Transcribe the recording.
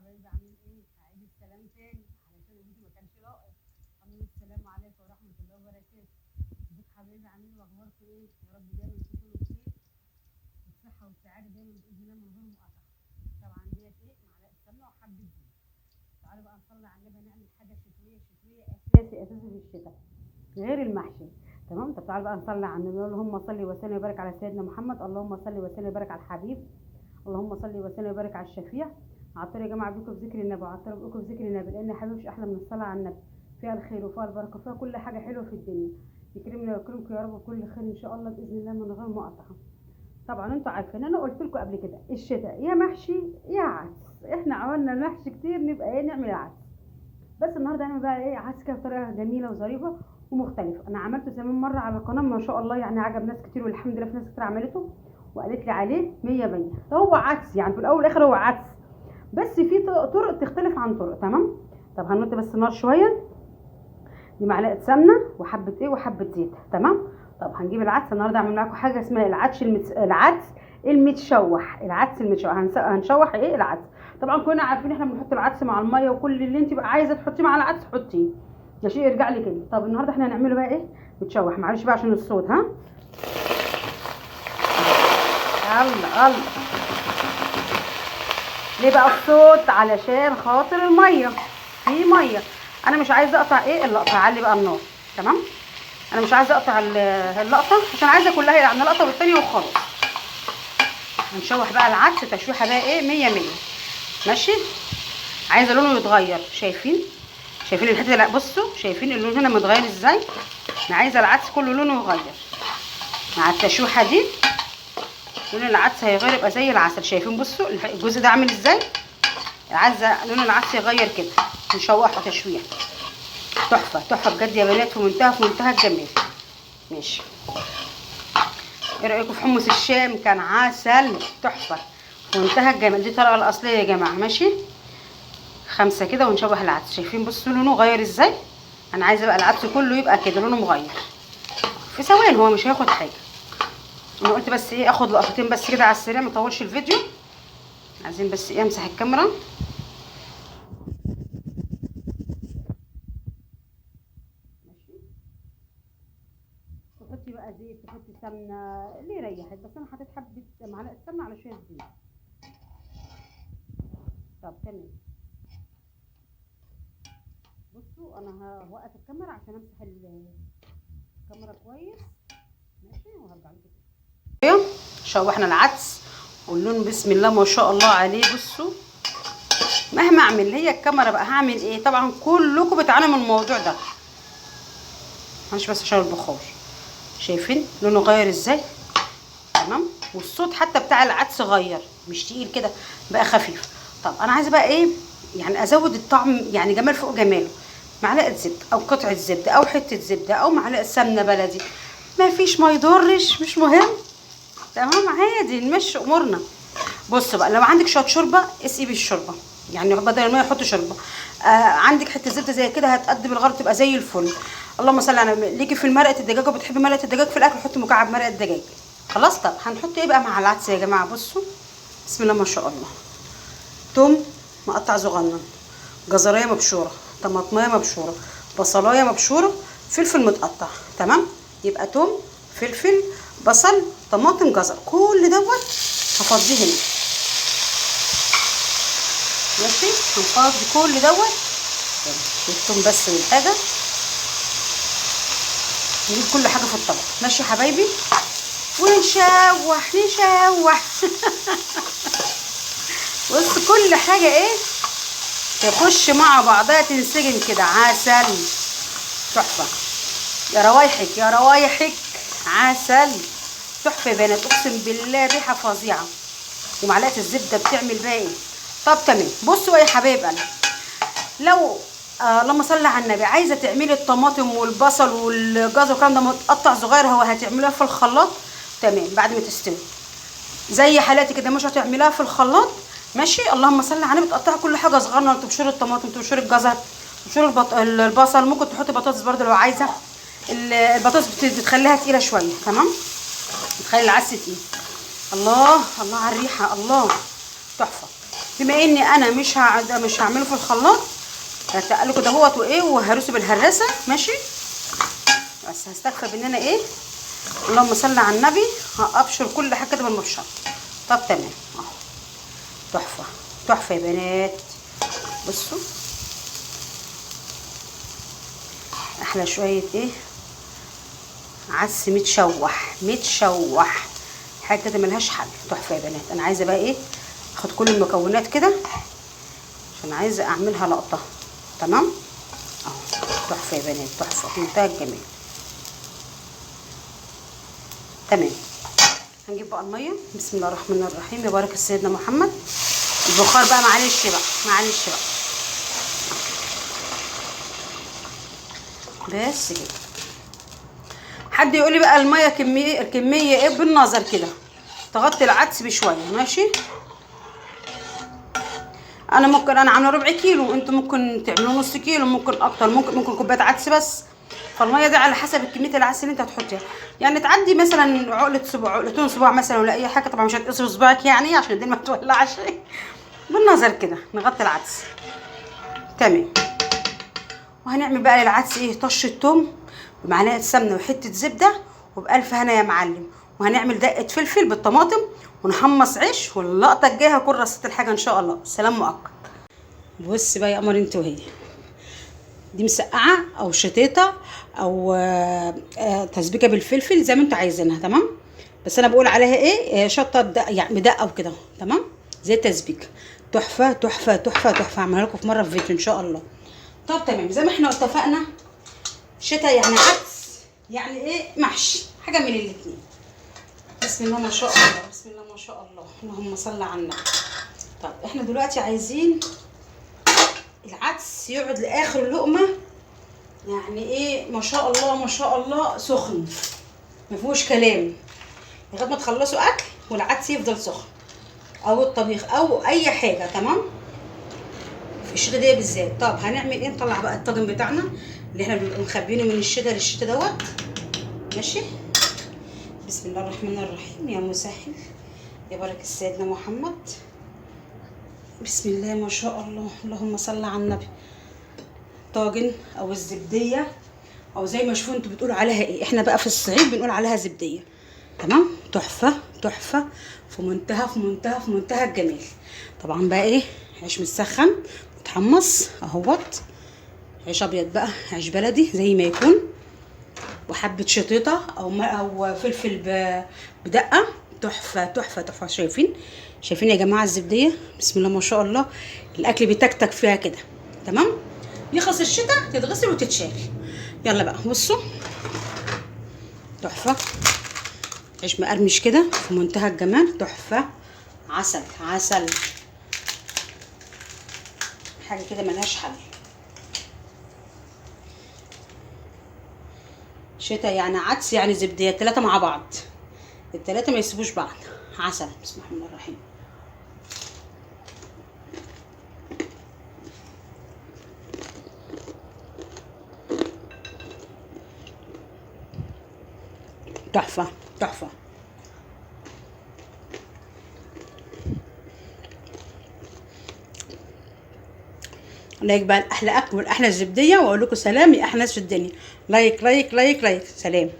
حبايبي عاملين ايه؟ هعيد السلام تاني علشان الفيديو ما كانش لاقط. عاملين السلام عليكم ورحمة الله وبركاته. ازيك حبايبي عاملين ايه واخباركم ايه؟ يا رب دايما تكونوا بخير والصحة والسعادة دايما بإذن الله من غير مقاطعة. طبعا ديت ايه؟ معلقة سمنة وحبة زيت. تعالوا بقى نصلي على النبي نعمل حاجة شتوية أساسي في الشتاء غير المحشي. تمام. طب تعالوا بقى نصلي على النبي. اللهم صل وسلم وبارك على سيدنا محمد. اللهم صل وسلم وبارك على الحبيب. اللهم صل وسلم وبارك على الشفيع. عطر يا جماعه بيكم في ذكر النبي، عطر بيكم في ذكر النبي، لان يا حبيبي مش احلى من الصلاه على النبي. فيها الخير وفيها البركه وفيها كل حاجه حلوه في الدنيا. يكرمنا ويكرمكم يا رب بكل خير ان شاء الله باذن الله من غير مقاطعه. طبعا انتوا عارفين انا قلت لكم قبل كده الشتاء يا محشي يا عدس. احنا عملنا المحشي كتير، نبقى ايه نعمل عدس. بس النهارده هنعمل بقى ايه عدس كده بطريقه جميله وظريفه ومختلفه. انا عملته زمان مره على القناه ما شاء الله، يعني عجب ناس كتير والحمد لله في ناس كتير عملته وقالت لي عليه 100 100. هو عدس يعني في الاول والاخر هو عدس، بس في طرق تختلف عن طرق. تمام. طب هنوطي بس النار شويه. دي معلقه سمنه وحبه ايه وحبه زيت. تمام. طب هنجيب العدس. النهارده هعمل معاكم حاجه اسمها العدس المتشوح. العدس المتشوح هنشوح ايه العدس. طبعا كلنا عارفين احنا بنحط العدس مع الميه، وكل اللي انت بقى عايزه تحطيه مع العدس حطيه يا شيء يرجع لي كده. طب النهارده احنا هنعمله بقى ايه متشوح. معلش بقى عشان الصوت. ها يلا يلا. ليه بقى الصوت؟ علشان خاطر الميه. في ميه. انا مش عايزه اقطع ايه اللقطه. اعلي بقى النار. تمام. انا مش عايزه اقطع اللقطه عشان عايزه كلها يعني لقطه والثانيه وخلاص. هنشوح بقى العدس تشويحه بقى ايه 100 100. ماشي. عايزه لونه يتغير. شايفين الحته؟ لا بصوا شايفين اللون هنا متغير ازاي. انا عايزه العدس كله لونه يغير مع التشويحه دي. لون العدس هيغير يبقى زي العسل. شايفين بصوا الجزء ده عامل ازاي. عايزه لون العدس يغير كده. نشوحه تشويح تحفه تحفه بجد يا بنات، في منتهى الجمال. ماشي. ايه رايكم في حمص الشام؟ كان عسل تحفه في منتهى الجمال. دي الطريقه الاصليه يا جماعه. ماشي. 5 كده ونشوح العدس. شايفين بصوا لونه غير ازاي. انا عايزه بقى العدس كله يبقى كده لونه مغير في ثواني. هو مش هياخد حاجه. انا قلت بس ايه اخد لقطتين بس كده على السريع، ما اطولش الفيديو. عايزين بس ايه امسح الكاميرا. ماشي. تحطي بقى زيت، تحطي سمنه اللي يريحك، بس انا حطيت حبه معلقه سمنه على شويه زيت. طب تمام. بصوا انا هوقف الكاميرا عشان امسح الكاميرا كويس. ماشي وهرجع لكم. شوحنا العدس واللون بسم الله ما شاء الله عليه. بصوا مهما اعمل هي الكاميرا بقى هعمل ايه. طبعا كلكم بتعانوا من الموضوع ده. معلش بس عشان البخار. شايفين لونه غير ازاي. تمام. والصوت حتى بتاع العدس غير، مش تقيل كده بقى خفيف. طب انا عايزه بقى ايه يعني ازود الطعم يعني جمال فوق جماله. معلقه زبده او قطعه زبده او حته زبده او معلقه سمنه بلدي. ما فيش ما يضرش مش مهم. تمام عادي نمشي امورنا. بص بقى لو عندك شويه شوربه اسقي بالشوربه، يعني بدل الميه حطي شوربه. عندك حته زبده زي كده هتقدم الغرض تبقى زي الفل. اللهم صل على ليكي في مرقه الدجاج وبتحبي مرقه الدجاج في الاكل حطي مكعب مرقه دجاج. خلاص. طب هنحط ايه بقى مع العدس يا جماعه. بصوا بسم الله ما شاء الله. توم مقطع صغنن، جزرايه مبشوره، طماطمايه مبشوره، بصلايه مبشوره، فلفل متقطع. تمام. يبقى توم فلفل بصل طماطم جزر كل دوت هفضيه هنا. ماشي. هنفضي كل دوت. شفتم بس الحاجه نجيب كل حاجه في الطبق. ماشي يا حبايبي ونشوح بص كل حاجه ايه تخش مع بعضها تنسجم كده. عسل تحفه. يا روايحك يا روايحك عسل تحفه يا بنات. اقسم بالله ريحه فظيعه. ومعلقه الزبده بتعمل بقى ايه. طب تمام. بصوا يا حبايب قلبي لو اللهم صل على النبي عايزه تعملي الطماطم والبصل والجزر والكلام ده متقطع صغير هو هتعملوها في الخلاط. تمام. بعد ما تستوي زي حالاتي كده مش هتعمليها في الخلاط. ماشي. اللهم صل على النبي تقطعي كل حاجه صغيره. تبشري الطماطم تبشري الجزر تبشري البصل. ممكن تحطي بطاطس برده لو عايزه. البطاطس بتخليها تقيله شويه. تمام. بتخلي العدس تقيل. الله الله على الريحه الله تحفه. بما اني انا مش هعمله في الخلاط، هتقله كده اهوت وايه، وهرسه بالهراسه ماشي. بس هستكفى بان انا ايه، اللهم صل على النبي، هابشر كل حاجه كده بالمبشره. طب تمام اهو، تحفه تحفه يا بنات. بصوا احلى شويه ايه، عدس متشوح حاجه كده ملهاش حل، تحفه يا بنات. انا عايزه بقى ايه، اخد كل المكونات كده عشان عايزه اعملها لقطه. تمام اهو، تحفه يا بنات، تحفه في منتهى الجمال. تمام، هنجيب بقى الميه. بسم الله الرحمن الرحيم، يبارك سيدنا محمد. البخار بقى معلش بقى بس كده. حد يقول لي بقى الميه الكميه ايه، بالنظر كده تغطي العدس بشويه ماشي. انا عامله ربع كيلو، انتوا ممكن تعملوا نص كيلو، ممكن اكتر، ممكن كوبايه عدس بس. فالميه دي على حسب كميه العدس اللي انت هتحطيها. يعني تعدي مثلا عقله صباع، عقلتين صباع مثلا، ولا اي حاجه. طبعا مش هتقصي صباعك يعني عشان الدنيا ما تولعش. بالنظر كده نغطي العدس. تمام. وهنعمل بقى للعدس ايه، طشه توم بمعلقه سمنه وحته زبده وبألف هنا يا معلم. وهنعمل دقه فلفل بالطماطم ونحمص عيش، واللقطه الجايه هكون رصيت الحاجه ان شاء الله. سلام مؤقت. بص بقى يا قمر انت وهي دي مسقعه او شطيطه او تسبيكه بالفلفل زي ما انتوا عايزينها. تمام، بس انا بقول عليها ايه، شطه يعني مدقه وكده. تمام، زي التسبيكه. تحفه تحفه تحفه تحفه. هعملها لكم في مره في فيديو ان شاء الله. طب تمام، زي ما احنا اتفقنا، شتا يعني عدس يعني ايه، محشي، حاجه من الاتنين. بسم الله ما شاء الله، بسم الله ما شاء الله، اللهم صل على النبي. طب احنا دلوقتي عايزين العدس يقعد لاخر لقمه، يعني ايه، ما شاء الله ما شاء الله، سخن ما فيهوش كلام، لغايه ما تخلصوا اكل والعدس يفضل سخن، او الطبيخ او اي حاجه. تمام، في الشتا دي بالذات. طب هنعمل ايه، نطلع بقى الطاجن بتاعنا اللي احنا بنبقى مخبينه من الشتا للشتا دوت ماشي. بسم الله الرحمن الرحيم، يا مسهل يا بارك سيدنا محمد. بسم الله ما شاء الله، اللهم صل على النبي. طاجن او الزبديه او زي ما شوفوا انتوا بتقولوا عليها ايه، احنا بقى في الصعيد بنقول عليها زبديه. تمام، تحفه تحفه في منتهى الجمال. طبعا بقى ايه، عيش مسخن متحمص اهوت، عيش ابيض بقى، عيش بلدي زي ما يكون، وحبه شطيطه او فلفل بدقه. تحفه تحفه تحفه. شايفين يا جماعه الزبديه، بسم الله ما شاء الله، الاكل بيتكتك فيها كده. تمام، يخلص الشتاء تتغسل وتتشال. يلا بقى بصوا، تحفه، عيش مقرمش كده في منتهى الجمال، تحفه، عسل عسل، حاجه كده ملهاش حل. شتاء يعني عدس يعني زبديه، التلاته مع بعض، التلاته ما يسيبوش بعض. عسل، بسم الله الرحمن الرحيم. تحفه تحفه. لايك بقى الاحلى اكل والاحلى الزبديه، واقول لكم سلام يا احلى ناس في الدنيا. لايك لايك لايك لايك، سلام.